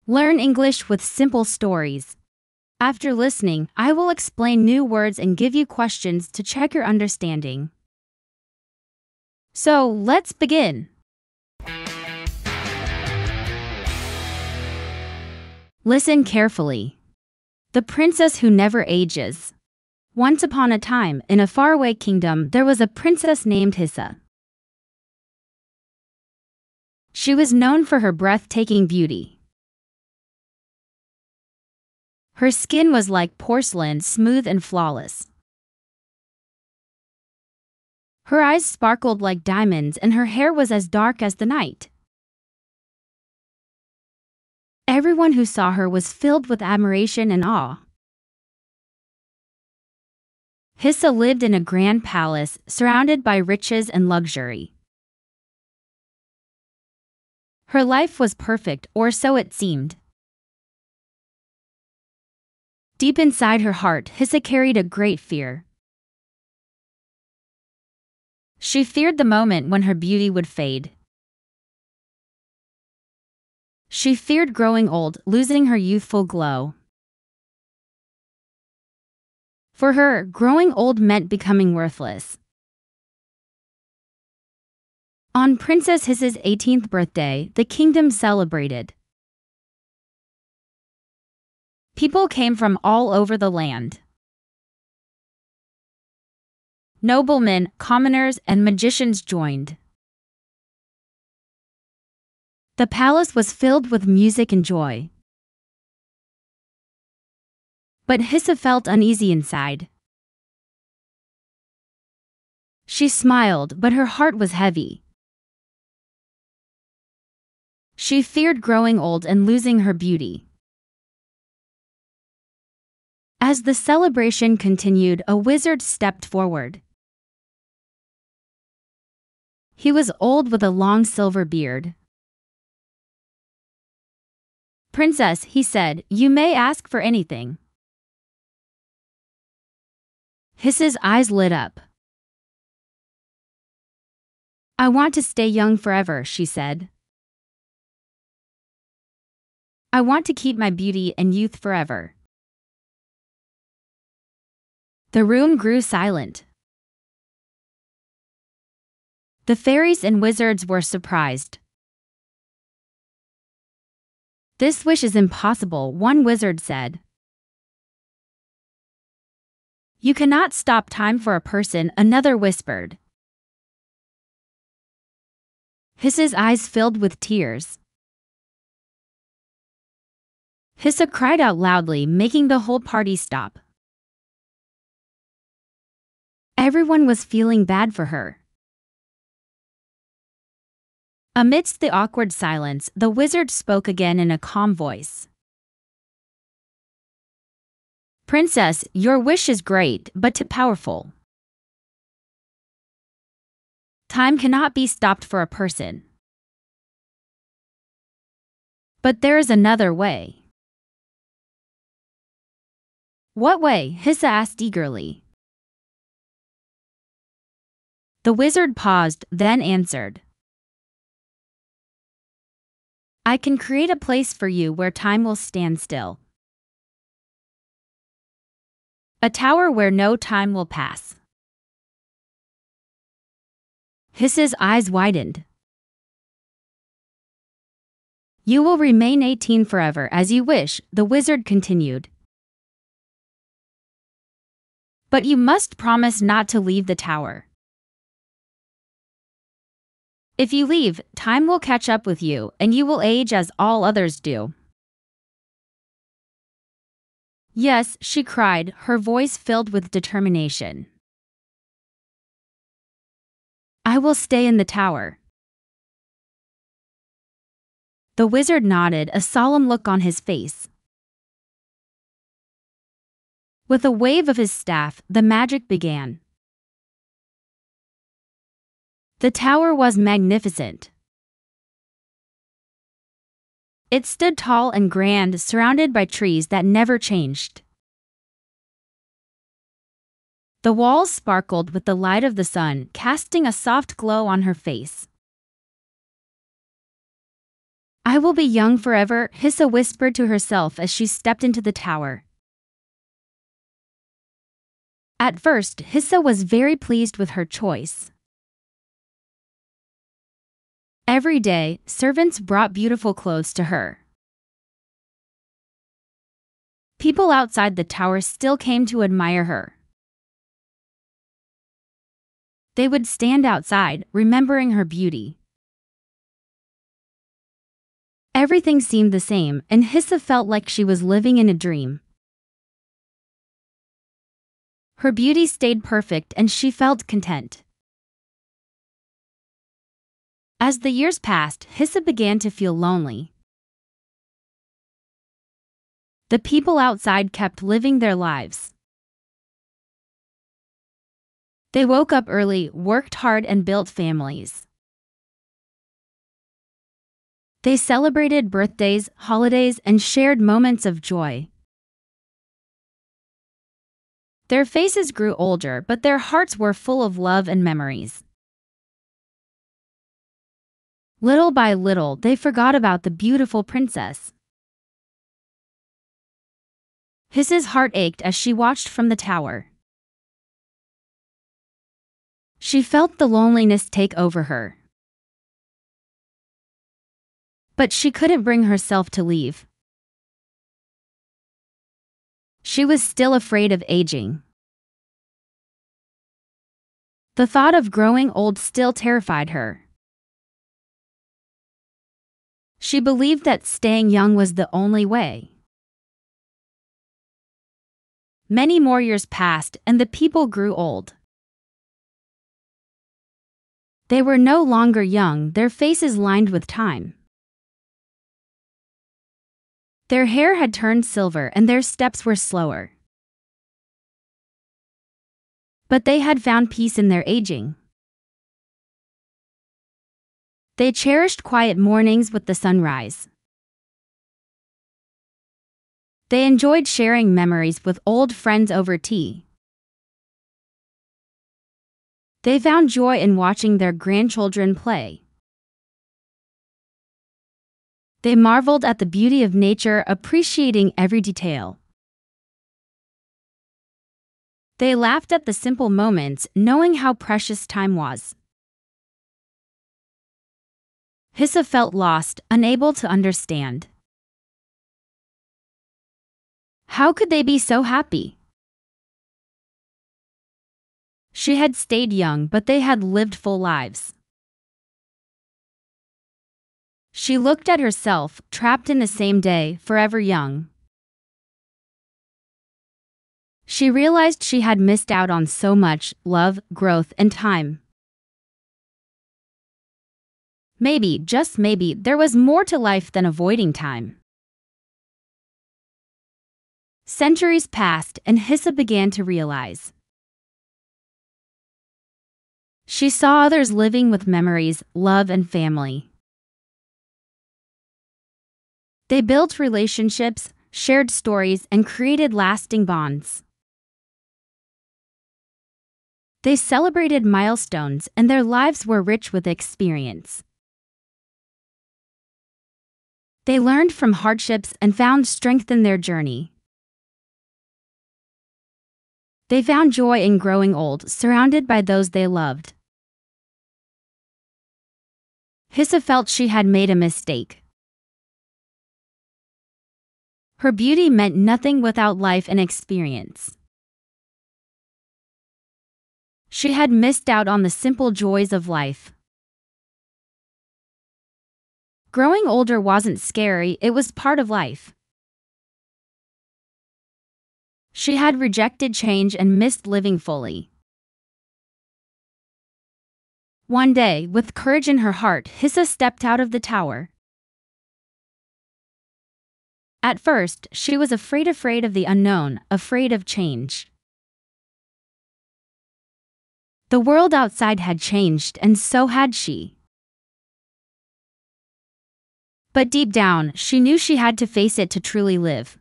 Learn English with simple stories. After listening, I will explain new words and give you questions to check your understanding. So, let's begin. Listen carefully. The princess who never ages. Once upon a time, in a faraway kingdom, there was a princess named Hisa. She was known for her breathtaking beauty. Her skin was like porcelain, smooth and flawless. Her eyes sparkled like diamonds and her hair was as dark as the night. Everyone who saw her was filled with admiration and awe. Hisa lived in a grand palace, surrounded by riches and luxury. Her life was perfect, or so it seemed. Deep inside her heart, Hisa carried a great fear. She feared the moment when her beauty would fade. She feared growing old, losing her youthful glow. For her, growing old meant becoming worthless. On Princess Hisa's 18th birthday, the kingdom celebrated. People came from all over the land. Noblemen, commoners, and magicians joined. The palace was filled with music and joy. But Hisa felt uneasy inside. She smiled, but her heart was heavy. She feared growing old and losing her beauty. As the celebration continued, a wizard stepped forward. He was old with a long silver beard. "Princess," he said, "you may ask for anything." Hisa's eyes lit up. "I want to stay young forever," she said. "I want to keep my beauty and youth forever." The room grew silent. The fairies and wizards were surprised. "This wish is impossible," one wizard said. "You cannot stop time for a person," another whispered. Hisa's eyes filled with tears. Hisa cried out loudly, making the whole party stop. Everyone was feeling bad for her. Amidst the awkward silence, the wizard spoke again in a calm voice. "Princess, your wish is great, but too powerful. Time cannot be stopped for a person. But there is another way." "What way?" Hisa asked eagerly. The wizard paused, then answered. "I can create a place for you where time will stand still. A tower where no time will pass." Hisa's eyes widened. "You will remain 18 forever as you wish," the wizard continued. "But you must promise not to leave the tower. If you leave, time will catch up with you, and you will age as all others do." "Yes," she cried, her voice filled with determination. "I will stay in the tower." The wizard nodded, a solemn look on his face. With a wave of his staff, the magic began. The tower was magnificent. It stood tall and grand, surrounded by trees that never changed. The walls sparkled with the light of the sun, casting a soft glow on her face. I will be young forever, Hisa whispered to herself as she stepped into the tower. At first, Hisa was very pleased with her choice. Every day, servants brought beautiful clothes to her. People outside the tower still came to admire her. They would stand outside, remembering her beauty. Everything seemed the same, and Hisa felt like she was living in a dream. Her beauty stayed perfect and she felt content. As the years passed, Hisa began to feel lonely. The people outside kept living their lives. They woke up early, worked hard, and built families. They celebrated birthdays, holidays, and shared moments of joy. Their faces grew older, but their hearts were full of love and memories. Little by little, they forgot about the beautiful princess. Hisa's heart ached as she watched from the tower. She felt the loneliness take over her. But she couldn't bring herself to leave. She was still afraid of aging. The thought of growing old still terrified her. She believed that staying young was the only way. Many more years passed and the people grew old. They were no longer young, their faces lined with time. Their hair had turned silver and their steps were slower. But they had found peace in their aging. They cherished quiet mornings with the sunrise. They enjoyed sharing memories with old friends over tea. They found joy in watching their grandchildren play. They marveled at the beauty of nature, appreciating every detail. They laughed at the simple moments, knowing how precious time was. Hisa felt lost, unable to understand. How could they be so happy? She had stayed young, but they had lived full lives. She looked at herself, trapped in the same day, forever young. She realized she had missed out on so much love, growth, and time. Maybe, just maybe, there was more to life than avoiding time. Centuries passed, and Hisa began to realize. She saw others living with memories, love, and family. They built relationships, shared stories, and created lasting bonds. They celebrated milestones, and their lives were rich with experience. They learned from hardships and found strength in their journey. They found joy in growing old, surrounded by those they loved. Hisa felt she had made a mistake. Her beauty meant nothing without life and experience. She had missed out on the simple joys of life. Growing older wasn't scary, it was part of life. She had rejected change and missed living fully. One day, with courage in her heart, Hisa stepped out of the tower. At first, she was afraid of the unknown, afraid of change. The world outside had changed, and so had she. But deep down, she knew she had to face it to truly live.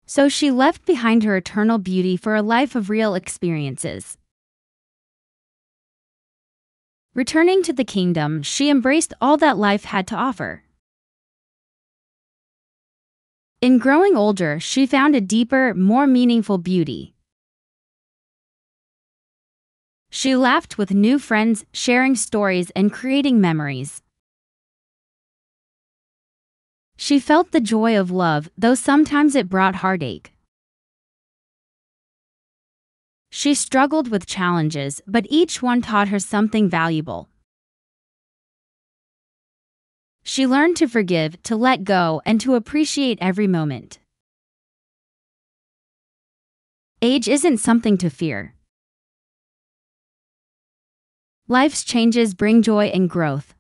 So she left behind her eternal beauty for a life of real experiences. Returning to the kingdom, she embraced all that life had to offer. In growing older, she found a deeper, more meaningful beauty. She laughed with new friends, sharing stories and creating memories. She felt the joy of love, though sometimes it brought heartache. She struggled with challenges, but each one taught her something valuable. She learned to forgive, to let go, and to appreciate every moment. Age isn't something to fear. Life's changes bring joy and growth.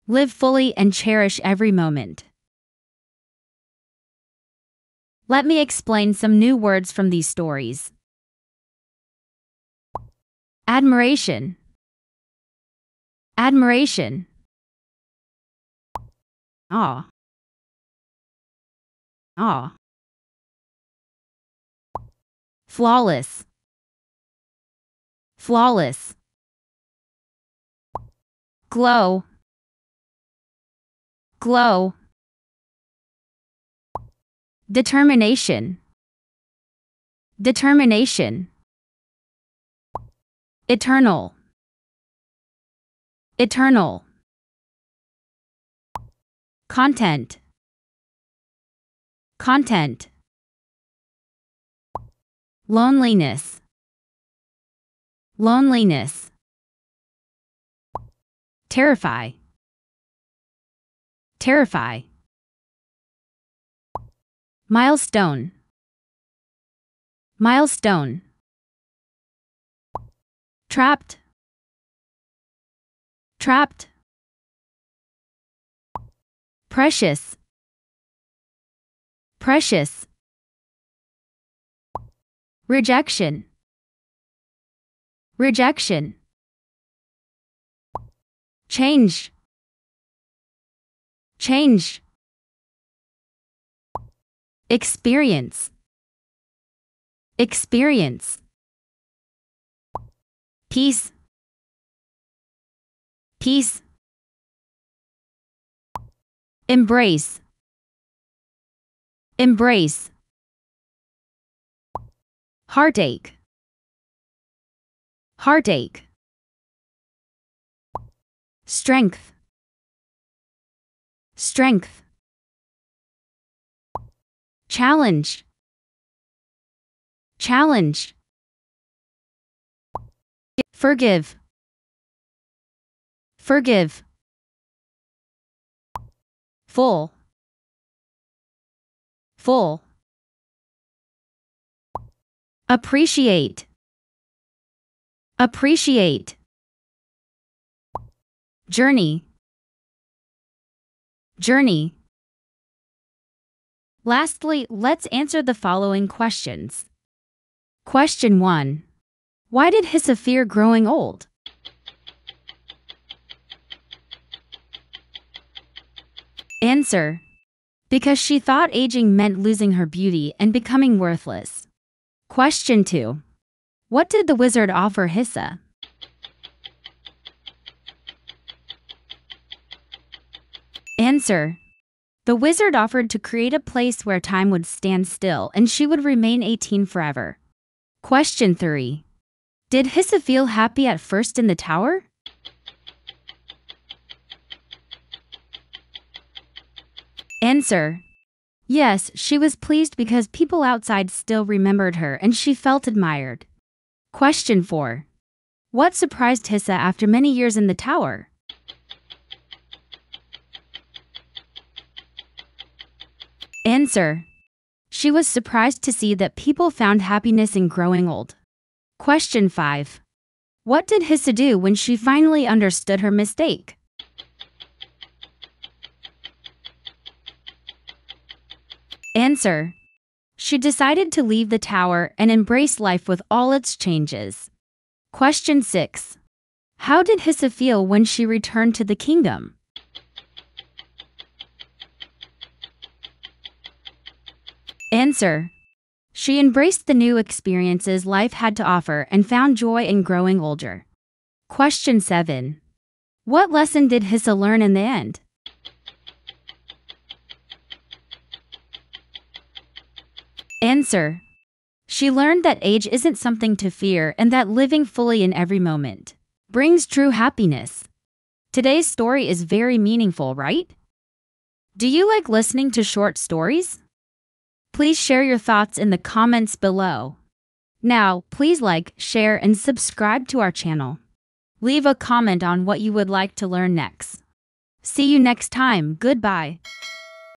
Live fully and cherish every moment. Let me explain some new words from these stories. Admiration. Admiration. Awe. Awe. Flawless. Flawless. Glow. Glow. Determination. Determination. Eternal. Eternal. Content. Content. Loneliness. Loneliness. Terrify. Terrify. Milestone. Milestone. Trapped. Trapped. Precious. Precious. Rejection. Rejection. Change. Change. Experience. Experience. Peace. Peace. Embrace. Embrace. Heartache. Heartache. Strength. Strength. Challenge. Challenge. Forgive. Forgive. Full. Full. Appreciate. Appreciate. Journey. Journey. Lastly, let's answer the following questions. Question 1. Why did Hisa fear growing old? Answer. Because she thought aging meant losing her beauty and becoming worthless. Question 2. What did the wizard offer Hisa? Answer. The wizard offered to create a place where time would stand still and she would remain 18 forever. Question 3. Did Hisa feel happy at first in the tower? Answer. Yes, she was pleased because people outside still remembered her and she felt admired. Question 4. What surprised Hisa after many years in the tower? Answer. She was surprised to see that people found happiness in growing old. Question 5. What did Hisa do when she finally understood her mistake? Answer. She decided to leave the tower and embrace life with all its changes. Question 6. How did Hisa feel when she returned to the kingdom? Answer. She embraced the new experiences life had to offer and found joy in growing older. Question 7. What lesson did Hisa learn in the end? Answer. She learned that age isn't something to fear and that living fully in every moment brings true happiness. Today's story is very meaningful, right? Do you like listening to short stories? Please share your thoughts in the comments below. Now, please like, share, and subscribe to our channel. Leave a comment on what you would like to learn next. See you next time. Goodbye.